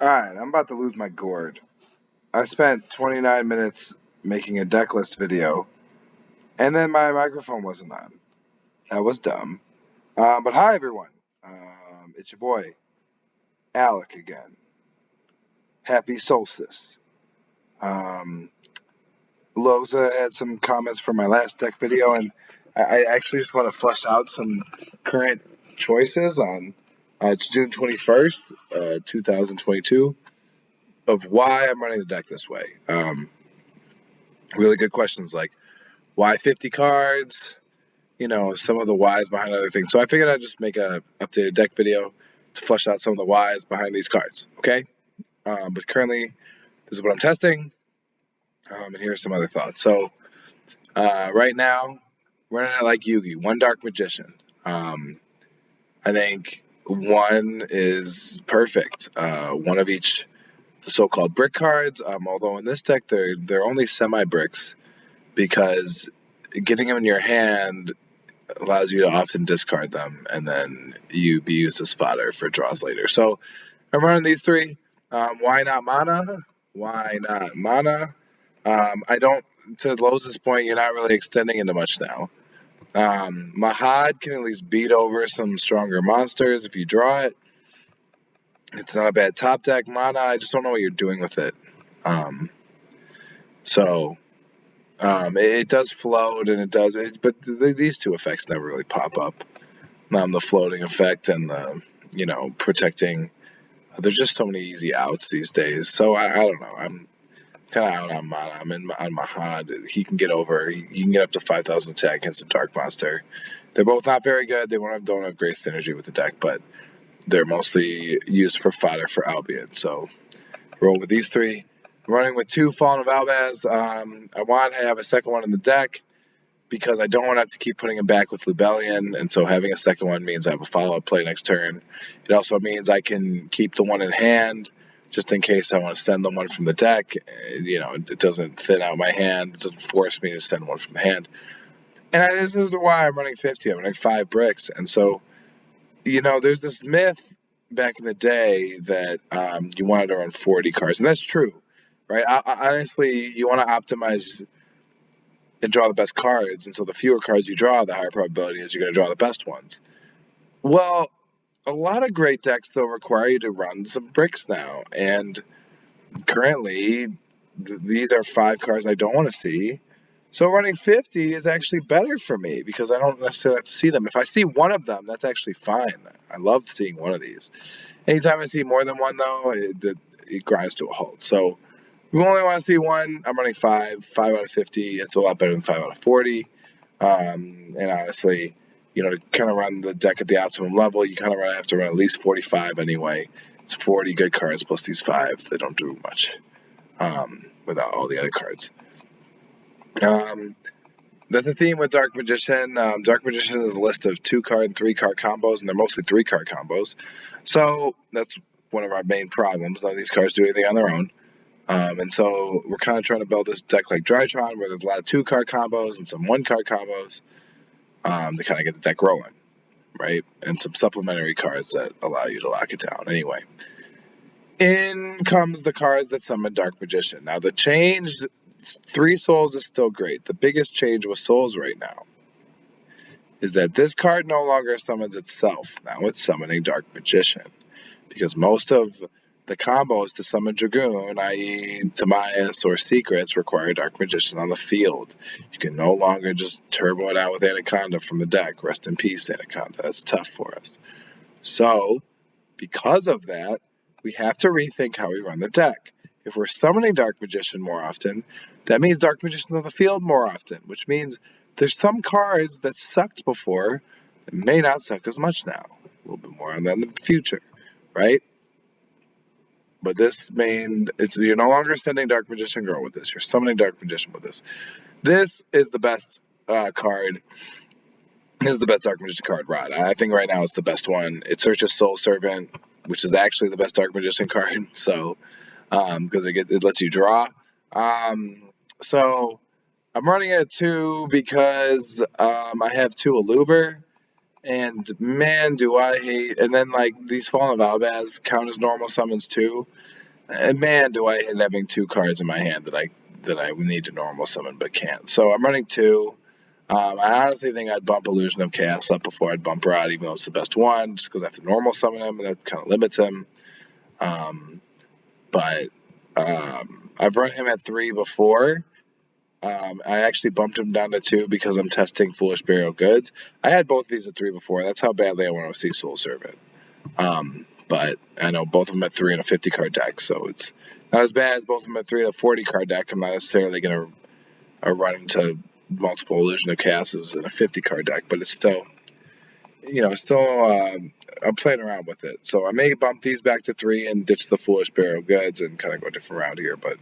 Alright, I'm about to lose my gourd. I spent 29 minutes making a deck list video, and then my microphone wasn't on. That was dumb. But hi, everyone. It's your boy, Alec again. Happy solstice. Um, Loza had some comments from my last deck video, and I actually just want to flesh out some current choices on it's June 21st, 2022, of why I'm running the deck this way. Really good questions like why 50 cards, some of the whys behind other things. So I figured I'd just make a updated deck video to flesh out some of the whys behind these cards, okay? But currently, this is what I'm testing, and here's some other thoughts. So right now, running it like Yugi, one Dark Magician. I think one is perfect. One of each the so-called brick cards, although in this deck they're only semi-bricks because getting them in your hand allows you to often discard them and then you be used as fodder for draws later. So I'm running these three. Why not mana? Why not mana? I don't, to Loz's point, you're not really extending into much now. Mahad can at least beat over some stronger monsters if you draw it. It's not a bad top deck. Mana, I just don't know what you're doing with it. It does float and it does, but these two effects never really pop up. The floating effect and the, protecting. There's just so many easy outs these days. So I don't know. I'm kind of out on mana. I'm in on Mahad. He can get over. He can get up to 5,000 attack against a dark monster. They're both not very good. They don't have great synergy with the deck, but they're mostly used for fodder for Albion. So roll with these three. I'm running with two Fallen of Albaz. I want to have a second one in the deck because I don't want to have to keep putting him back with Lubellion, and so having a second one means I have a follow-up play next turn. It also means I can keep the one in hand just in case I want to send the one from the deck. It doesn't thin out my hand. It doesn't force me to send one from the hand. And this is why I'm running 50. I'm running 5 bricks. And so, there's this myth back in the day that you wanted to run 40 cards, and that's true, right? Honestly, you want to optimize and draw the best cards, and so the fewer cards you draw, the higher probability is you're going to draw the best ones. Well, a lot of great decks, though, require you to run some bricks now, and currently, these are 5 cards I don't want to see, so running 50 is actually better for me because I don't necessarily have to see them. If I see one of them, that's actually fine. I love seeing one of these. Anytime I see more than one, though, it grinds to a halt. So we only want to see one. I'm running 5 out of 50. It's a lot better than 5 out of 40. And honestly, to kind of run the deck at the optimum level, you kind of have to run at least 45 anyway. It's 40 good cards plus these 5. They don't do much without all the other cards. That's the theme with Dark Magician. Dark Magician is a list of 2-card and 3-card combos, and they're mostly 3-card combos. So that's one of our main problems. None of these cards do anything on their own. And so we're kind of trying to build this deck like Drytron, where there's a lot of 2-card combos and some 1-card combos to kind of get the deck rolling, right? And some supplementary cards that allow you to lock it down. Anyway, in comes the cards that summon Dark Magician. Now, the changed 3 souls is still great. The biggest change with souls right now is that this card no longer summons itself. Now it's summoning Dark Magician, because most of the combos to summon Dragoon, i.e. Timaeus or Secrets, require Dark Magician on the field. You can no longer just turbo it out with Anaconda from the deck. Rest in peace, Anaconda. That's tough for us. So, because of that, we have to rethink how we run the deck. If we're summoning Dark Magician more often, that means Dark Magician's on the field more often, which means there's some cards that sucked before that may not suck as much now. A little bit more on that in the future, right? But you're no longer sending Dark Magician Girl with this. You're summoning Dark Magician with this. This is the best card. This is the best Dark Magician card, Rod. I think right now it's the best one. It searches Soul Servant, which is actually the best Dark Magician card. So, because it lets you draw. So I'm running it at 2 because I have 2 Aluber. And man, do I hate. And then these Fallen of Albaz count as normal summons too. And man, do I hate having 2 cards in my hand that I need to normal summon but can't. So I'm running 2. I honestly think I'd bump Illusion of Chaos up before I'd bump Rod, even though it's the best one, just because I have to normal summon him, and that kind of limits him. But I've run him at 3 before. I actually bumped him down to 2 because I'm testing Foolish Burial Goods. I had both of these at 3 before. That's how badly I want to see Soul Servant. But I know both of them at 3 in a 50 card deck, so it's not as bad as both of them at 3 in a 40 card deck. I'm not necessarily going to run into multiple Illusion of Chaoses in a 50 card deck, but it's still, I'm playing around with it. So I may bump these back to 3 and ditch the Foolish Burial Goods and kind of go a different route here, but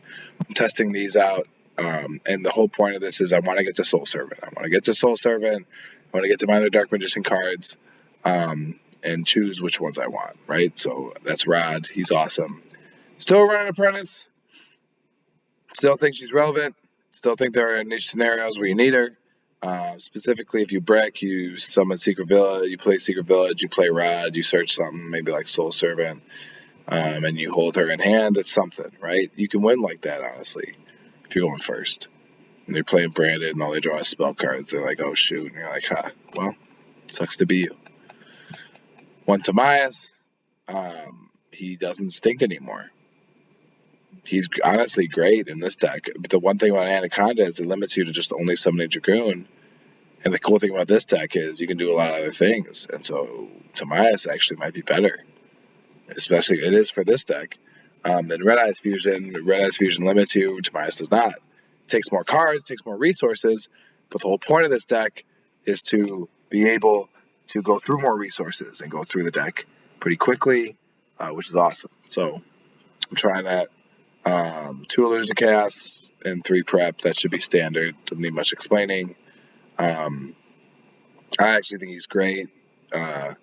I'm testing these out. And the whole point of this is I want to get to Soul Servant. I want to get to Soul Servant. I want to get to my other Dark Magician cards. And choose which ones I want, right? So that's Rod. He's awesome. Still running Apprentice. Still think she's relevant. Still think there are niche scenarios where you need her. Specifically, if you break, you summon Secret Village, you play Secret Village, you play Rod, you search something, maybe like Soul Servant, and you hold her in hand. That's something, right? You can win like that, honestly, if you're going first. And they're playing Branded and all they draw is spell cards. They're like, oh, shoot. And you're like, well, sucks to be you. One Timaeus, he doesn't stink anymore. He's honestly great in this deck. But the one thing about Anaconda is it limits you to just only summoning Dragoon. And the cool thing about this deck is you can do a lot of other things. And so Timaeus actually might be better. Especially it is for this deck. Than Red Eyes Fusion. Red Eyes Fusion limits you. Timaeus does not. It takes more cards, takes more resources. But the whole point of this deck is to be able to go through more resources and go through the deck pretty quickly, which is awesome. So I'm trying that. 2 Illusion of Chaos and 3 Prep. That should be standard. Doesn't need much explaining. I actually think he's great. I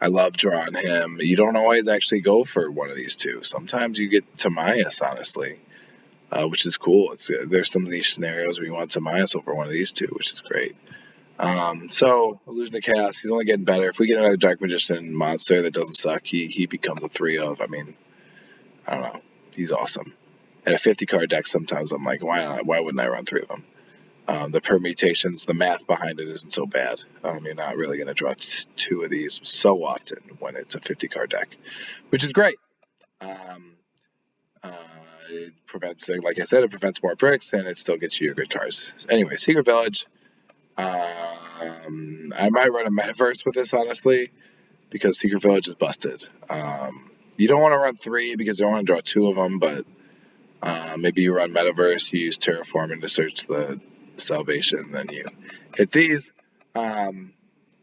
love drawing him. You don't always actually go for one of these 2. Sometimes you get Timaeus, honestly, which is cool. There's some of these scenarios where you want Timaeus over one of these 2, which is great. So Illusion of Chaos, he's only getting better. If we get another Dark Magician monster that doesn't suck, he becomes a 3 of. I mean, I don't know. He's awesome. In a 50 card deck, sometimes I'm like, why not? Why wouldn't I run 3 of them? The permutations, the math behind it isn't so bad. You're not really going to draw 2 of these so often when it's a 50 card deck, which is great. It prevents, like I said, it prevents more bricks and it still gets you your good cards. Anyway, Secret Village. I might run a Metaverse with this, honestly, because Secret Village is busted. You don't want to run 3 because you don't want to draw 2 of them, but maybe you run Metaverse, you use Terraforming to search the Salvation, then you hit these.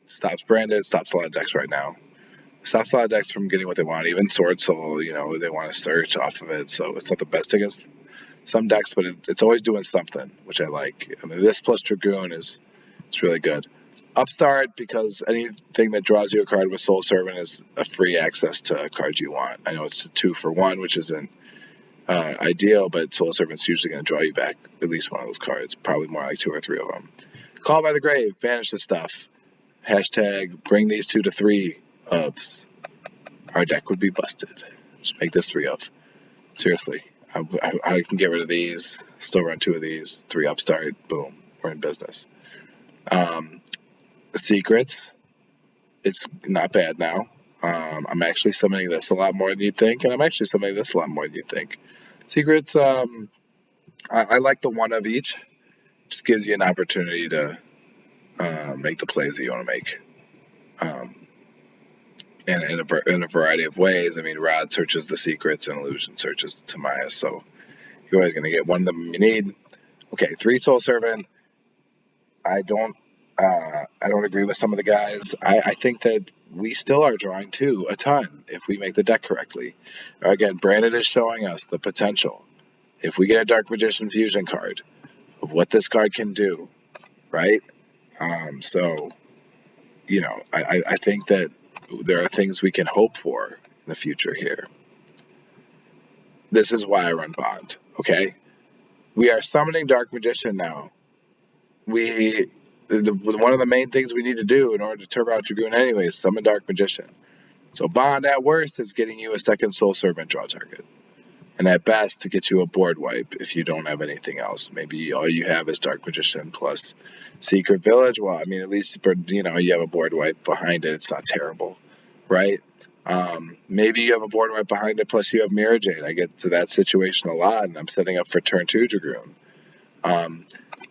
Stops Branded, stops a lot of decks right now. Stops a lot of decks from getting what they want. Even Sword Soul, they want to search off of it, so it's not the best against some decks, but it's always doing something, which I like. I mean, this plus Dragoon it's really good. Upstart, because anything that draws you a card with Soul Servant is a free access to cards you want. I know it's a 2 for 1, which isn't ideal, but Soul Servant's usually going to draw you back at least one of those cards, probably more like 2 or 3 of them. Call by the Grave, banish the stuff. Hashtag bring these 2 to 3 ofs. Our deck would be busted. Just make this 3 of. Seriously, I can get rid of these, still run 2 of these, 3 Upstart, boom, we're in business. Secrets, it's not bad now. I'm actually summoning this a lot more than you'd think, and I'm actually summoning this a lot more than you'd think. Secrets, I like the 1 of each. Just gives you an opportunity to make the plays that you want to make. And in a variety of ways. I mean, Rod searches the secrets and Illusion searches Timaeus, so you're always going to get one of them you need. Okay, 3 Soul Servant. I don't agree with some of the guys. I think that we still are drawing 2 a ton if we make the deck correctly. Again, Branded is showing us the potential. If we get a Dark Magician Fusion card of what this card can do, right? So, I think that there are things we can hope for in the future here. This is why I run Bond, okay? We are summoning Dark Magician now. One of the main things we need to do in order to turbo out Dragoon anyway is summon Dark Magician. So Bond, at worst, is getting you a second Soul Servant draw target. and at best to get you a board wipe if you don't have anything else. Maybe all you have is Dark Magician plus Secret Village. Well, I mean, at least you have a board wipe behind it. It's not terrible, right? Maybe you have a board wipe behind it plus you have Mirror Jade. I get to that situation a lot, and I'm setting up for turn 2 Dragoon.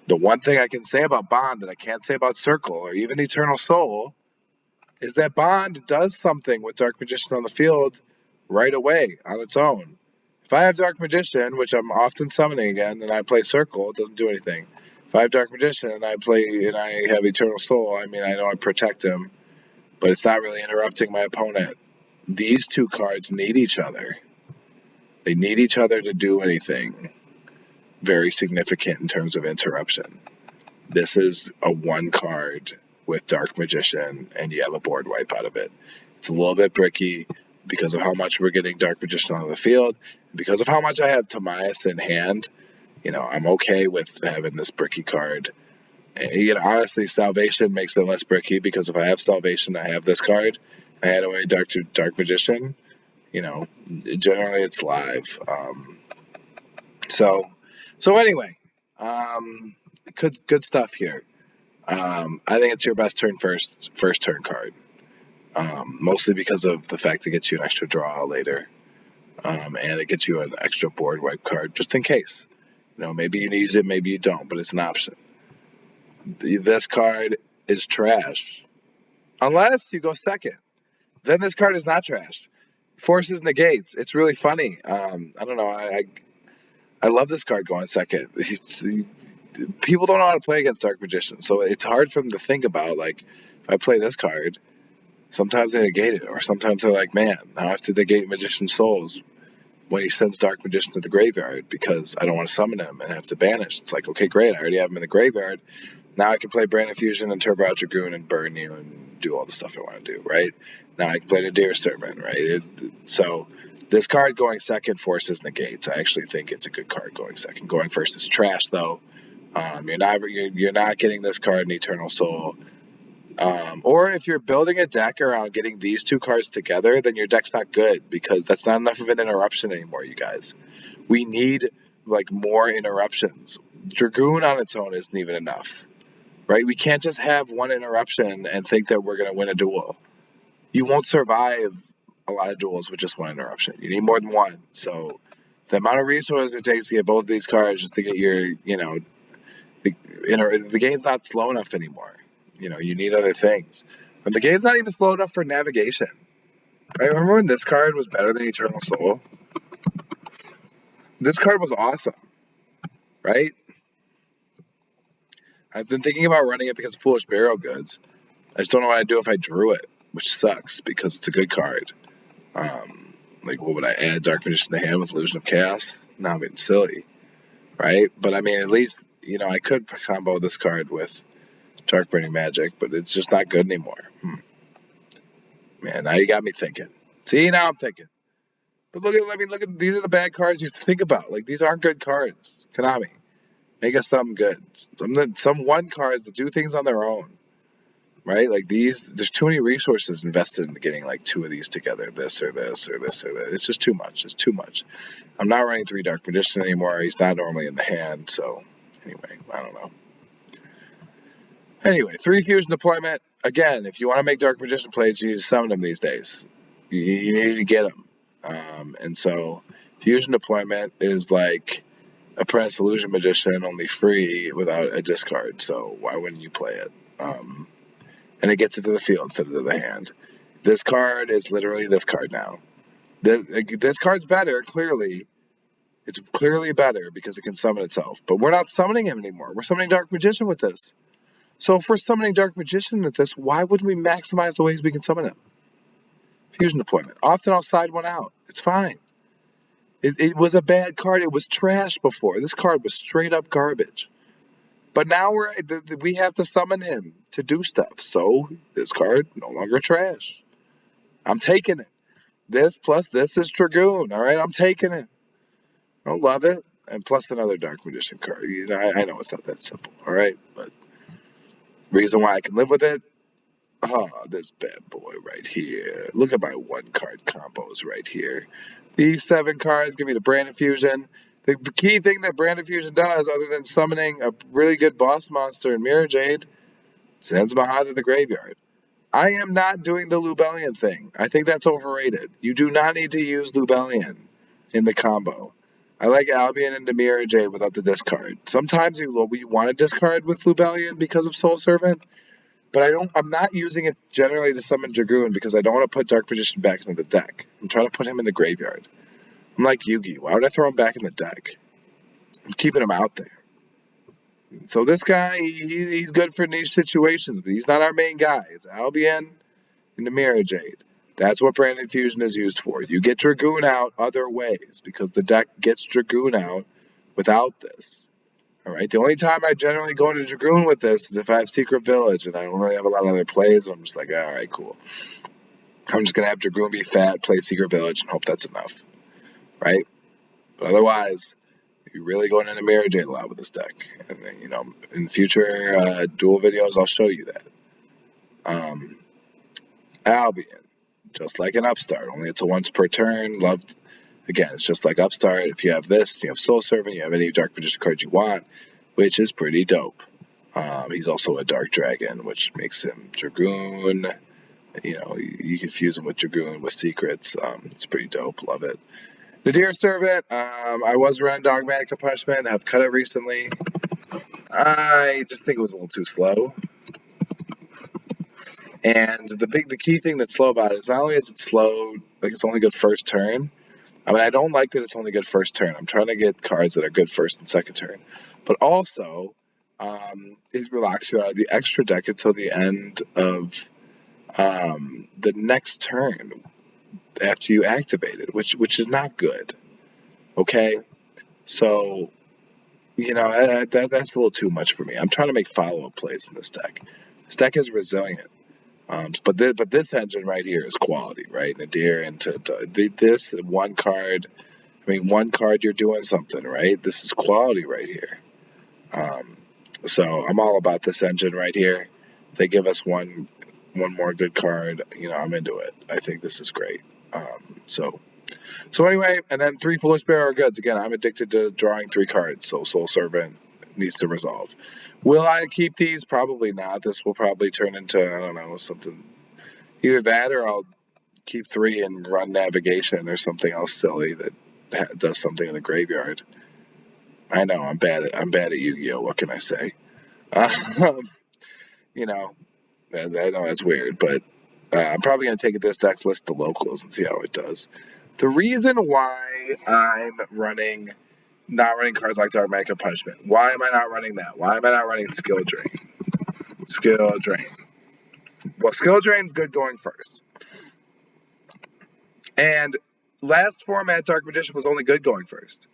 The one thing I can say about Bond that I can't say about Circle or even Eternal Soul is that Bond does something with Dark Magician on the field right away on its own. If I have Dark Magician, which I'm often summoning again, and I play Circle, it doesn't do anything. If I have Dark Magician and I have Eternal Soul, I mean, I know I protect him, but it's not really interrupting my opponent. These two cards need each other. They need each other to do anything very significant in terms of interruption. This is a one card with Dark Magician, and you have a board wipe out of it. It's a little bit bricky because of how much we're getting Dark Magician on the field, because of how much I have Timaeus in hand. I'm okay with having this bricky card. Honestly, Salvation makes it less bricky because if I have Salvation, I have this card. I had away Dark Magician. Generally it's live. So anyway, good stuff here. I think it's your best first turn card. Mostly because of the fact it gets you an extra draw later. And it gets you an extra board wipe card just in case. Maybe you use it, maybe you don't, but it's an option. This card is trash. Unless you go second. Then this card is not trash. Forces negates. It's really funny. I don't know. I love this card going second. People don't know how to play against Dark Magician, so it's hard for them to think about, like, if I play this card, sometimes they negate it, or sometimes they're like, man, now I have to negate Magician's Souls when he sends Dark Magician to the graveyard because I don't want to summon him and have to banish. It's like, okay, great, I already have him in the graveyard. Now I can play Brand Fusion and Turbo Out Dragoon and burn you and do all the stuff I want to do, right? Now I can play Nadir Sturban, right? So this card going second forces negates. I actually think it's a good card going second. Going first is trash, though. You're not getting this card in Eternal Soul. Or if you're building a deck around getting these two cards together, then your deck's not good because that's not enough of an interruption anymore, you guys. We need more interruptions. Dragoon on its own isn't even enough, right? We can't just have one interruption and think that we're going to win a duel. You won't survive a lot of duels with just one interruption. You need more than one. So the amount of resources it takes to get both of these cards just to get your, the game's not slow enough anymore. You need other things. But the game's not even slow enough for navigation. I remember when this card was better than Eternal Soul. This card was awesome, right? I've been thinking about running it because of Foolish Burial Goods. I just don't know what I'd do if I drew it, which sucks because it's a good card. What would I add? Dark Magician to hand with Illusion of Chaos? No, I'm being silly, right? But I mean, at least, I could combo this card with Dark Burning Magic, but it's just not good anymore. Man, now you got me thinking. See, now I'm thinking. But look at these are the bad cards you have to think about. These aren't good cards. Konami, make us something good. Some one cards that do things on their own, right? There's too many resources invested in getting two of these together. This or this or this or that. It's just too much. It's too much. I'm not running 3 Dark Magician anymore. He's not normally in the hand. So anyway, I don't know. Anyway, 3 Fusion Deployment. Again, if you want to make Dark Magician plays, you need to summon them these days. You need to get them. And so Fusion Deployment is like Apprentice Illusion Magician, only free without a discard. So why wouldn't you play it? And it gets it to the field instead of to the hand. This card is literally this card now. This card's better, clearly. It's clearly better because it can summon itself. But we're not summoning him anymore. We're summoning Dark Magician with this. So if we're summoning Dark Magician with this, why wouldn't we maximize the ways we can summon him? Fusion Deployment. Often I'll side one out. It's fine. It was a bad card. It was trash before. This card was straight up garbage. But now we have to summon him to do stuff. So this card no longer trash. I'm taking it. This plus this is Dragoon. All right, I'm taking it. I don't love it. And plus another Dark Magician card. I know it's not that simple. All right, but reason why I can live with it, this bad boy right here. Look at my 1-card combos right here. These 7 cards give me the Brand Infusion. The key thing that Brand Infusion does, other than summoning a really good boss monster in Mirror Jade, sends Mahad to the graveyard. I am not doing the Lubellion thing. I think that's overrated. You do not need to use Lubellion in the combo. I like Albion and Mirror Jade without the discard. Sometimes you want to discard with Lubellion because of Soul Servant, but I'm not using it generally to summon Dragoon because I don't want to put Dark Magician back into the deck. I'm trying to put him in the graveyard. I'm like Yugi. Why would I throw him back in the deck? I'm keeping him out there. So this guy, he's good for niche situations, but he's not our main guy. It's Albion and the Mirror Jade. That's what Brand Infusion is used for. You get Dragoon out other ways because the deck gets Dragoon out without this. All right. The only time I generally go into Dragoon with this is if I have Secret Village and I don't really have a lot of other plays. And I'm just like, all right, cool. I'm just gonna have Dragoon be fat, play Secret Village, and hope that's enough, right? But otherwise, you're really going into Mirror Jade a lot with this deck. And in future duel videos, I'll show you that. Albion, just like an Upstart, only it's a once per turn. Loved. Again, it's just like Upstart. If you have this, you have Soul Servant, you have any Dark Magician card you want, which is pretty dope. He's also a Dark Dragon, which makes him Dragoon. You can fuse him with Dragoon with secrets. It's pretty dope. Love it. Nadir Servant. I was running Dogmatic Punishment. I've cut it recently. I just think it was a little too slow. And the key thing that's slow about it is not only is it slow, like it's only good first turn. I mean, I don't like that it's only good first turn. I'm trying to get cards that are good first and second turn. But also, it relaxes you out of the extra deck until the end of the next turn after you activate it, which is not good. Okay? So, that's a little too much for me. I'm trying to make follow-up plays in this deck. This deck is resilient. But this engine right here is quality, right? Nadir and this 1 card. I mean, 1 card, you're doing something, right? This is quality right here. So I'm all about this engine right here. If they give us one more good card, I'm into it. I think this is great. So anyway, and then 3 Foolish Bearer Goods. Again, I'm addicted to drawing 3 cards, so Soul Servant needs to resolve. Will I keep these? Probably not. This will probably turn into, I don't know, something. Either that or I'll keep 3 and run Navigation or something else silly that does something in the graveyard. I know I'm bad at Yu-Gi-Oh. What can I say? I know that's weird, but I'm probably gonna take this deck list to locals and see how it does. The reason why I'm not running cards like Dark Magic Punishment. Why am I not running that? Why am I not running Skill Drain? Skill Drain. Well, Skill Drain's good going first. And last format, Dark Magician was only good going first.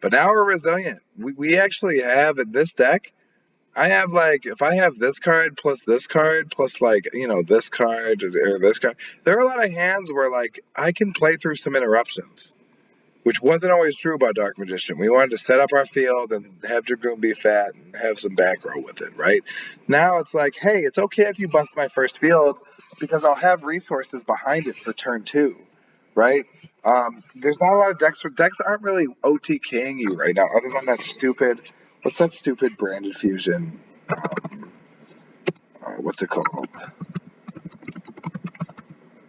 But now we're resilient. We actually have in this deck, I have if I have this card plus this card plus this card or this card, there are a lot of hands where I can play through some interruptions, which wasn't always true about Dark Magician. We wanted to set up our field and have Dragoon be fat and have some back row with it, right? Now it's like, hey, it's okay if you bust my first field because I'll have resources behind it for turn 2, right? There's not a lot of decks aren't really OTKing you right now, other than that stupid, what's that stupid Branded Fusion? What's it called?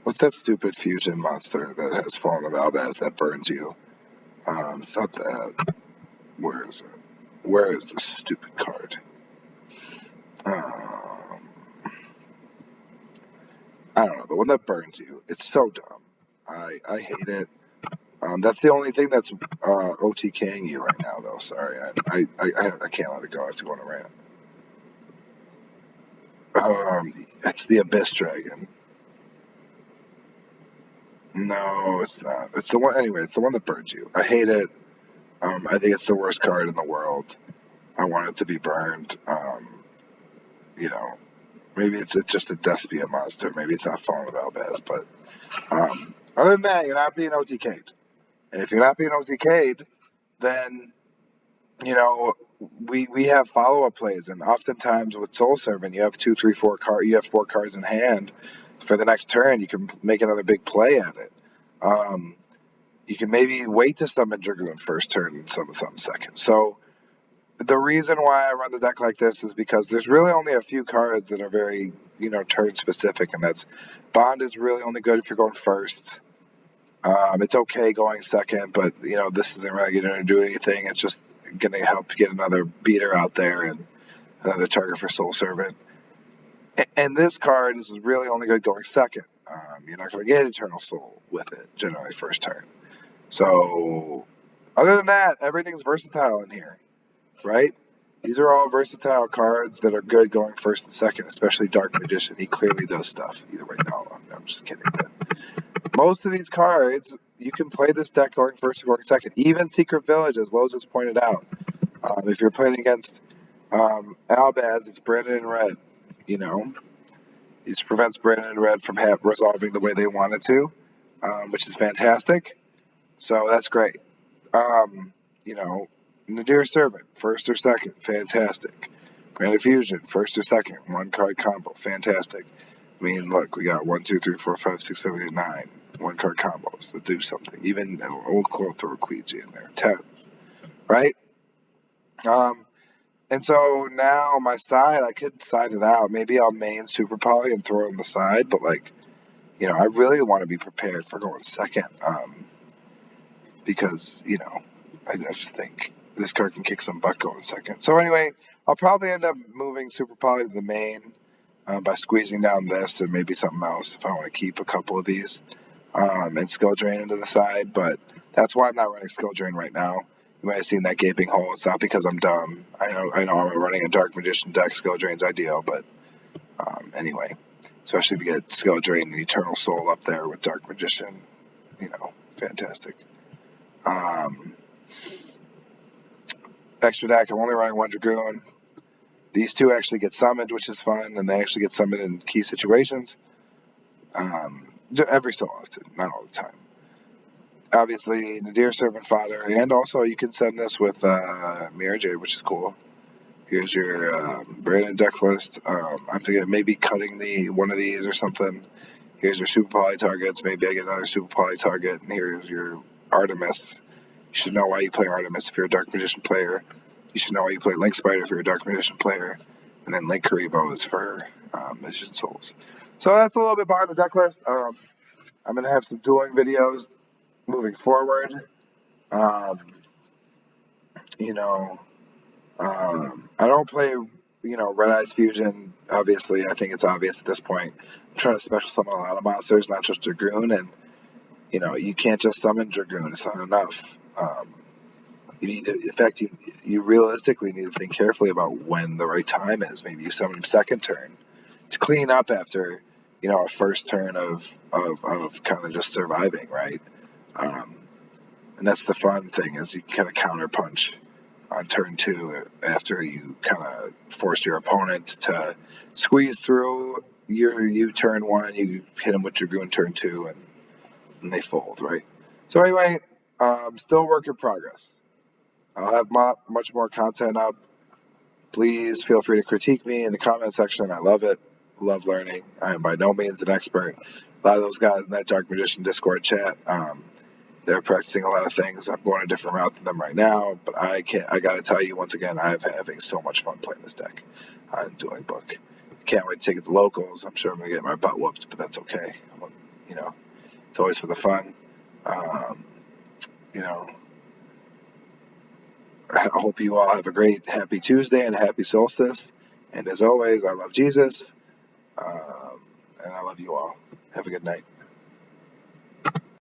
What's that stupid fusion monster that has Fallen of Albaz that burns you? It's not that. Where is it? Where is this stupid card? I don't know. The one that burns you. It's so dumb. I hate it. That's the only thing that's OTKing you right now, though. Sorry, I can't let it go. I have to go on a rant. It's the Abyss Dragon. No, it's not. It's the one. Anyway, it's the one that burns you. I hate it. I think it's the worst card in the world. I want it to be burned. Maybe it's just a Despia monster. Maybe it's not Fallen of Albaz, but other than that, you're not being OTK'd. And if you're not being OTK'd, then, we have follow-up plays, and oftentimes with Soul Servant, you have 2, 3, 4 you have 4 cards in hand. For the next turn, you can make another big play at it. You can maybe wait to summon Dragoon first turn and summon something second. So the reason why I run the deck like this is because there's really only a few cards that are very, turn specific, and that's Bond is really only good if you're going first. It's okay going second, but this isn't really going to do anything. It's just going to help get another beater out there and another target for Soul Servant. And this card is really only good going second. You're not going to get Eternal Soul with it generally first turn. So other than that, everything's versatile in here, right? These are all versatile cards that are good going first and second, especially Dark Magician. He clearly does stuff. Either way, no, I'm just kidding. But most of these cards, you can play this deck going first or going second. Even Secret Village, as Lowe's has pointed out. If you're playing against Albaz, it's Brandon in red. It prevents Brandon in red from resolving the way they want it to, which is fantastic. So that's great. Nadir Servant, first or second, fantastic. Grand Fusion, first or second, 1-card combo, fantastic. I mean, look, we got 1, 2, 3, 4, 5, 6, 7, 8, 9 1-card combos that do something. Even we'll throw Ecclesia in there, 10, right? And so now my side, I could side it out. Maybe I'll main Super Poly and throw it on the side, but I really want to be prepared for going second. Because, I just think this card can kick some butt going second. So anyway, I'll probably end up moving Super Poly to the main by squeezing down this and maybe something else if I want to keep a couple of these. And Skill Drain into the side, but that's why I'm not running Skill Drain right now. You might have seen that gaping hole. It's not because I'm dumb. I know I'm running a Dark Magician deck. Skill Drain's ideal, but anyway, especially if you get Skill Drain and Eternal Soul up there with Dark Magician, fantastic. Extra deck, I'm only running 1 Dragoon. These 2 actually get summoned, which is fun, and they actually get summoned in key situations. Every so often, not all the time. Obviously, Nadir Servant fodder, and also you can send this with Mirror Jade, which is cool. Here's your Brandon deck list. I'm thinking maybe cutting one of these or something. Here's your Super Poly targets. Maybe I get another Super Poly target, and here's your Artemis. You should know why you play Artemis if you're a Dark Magician player. You should know why you play Link Spider if you're a Dark Magician player. And then Link Karibo is for Magician Souls. So that's a little bit behind the deck list. I'm going to have some dueling videos moving forward. I don't play, Red Eyes Fusion. Obviously, I think it's obvious at this point. I'm trying to special summon a lot of monsters, not just Dragoon. And, you can't just summon Dragoon. It's not enough. You need to, in fact, you realistically need to think carefully about when the right time is. Maybe you summon him second turn to clean up after, a first turn of kind of just surviving, right? And that's the fun thing is you kind of counter punch on turn 2 after you kind of force your opponent to squeeze through you turn 1, you hit them with Dragoon turn 2, and they fold, right? So anyway, still work in progress. I'll have much more content up. Please feel free to critique me in the comment section. I love it. Love learning. I am by no means an expert. A lot of those guys in that Dark Magician Discord chat, they're practicing a lot of things. I'm going a different route than them right now, but I got to tell you once again, I'm having so much fun playing this deck on Dueling Book. Can't wait to take it to locals. I'm sure I'm going to get my butt whooped, but that's okay. It's always for the fun. I hope you all have a great, happy Tuesday and a happy solstice. And as always, I love Jesus, and I love you all. Have a good night.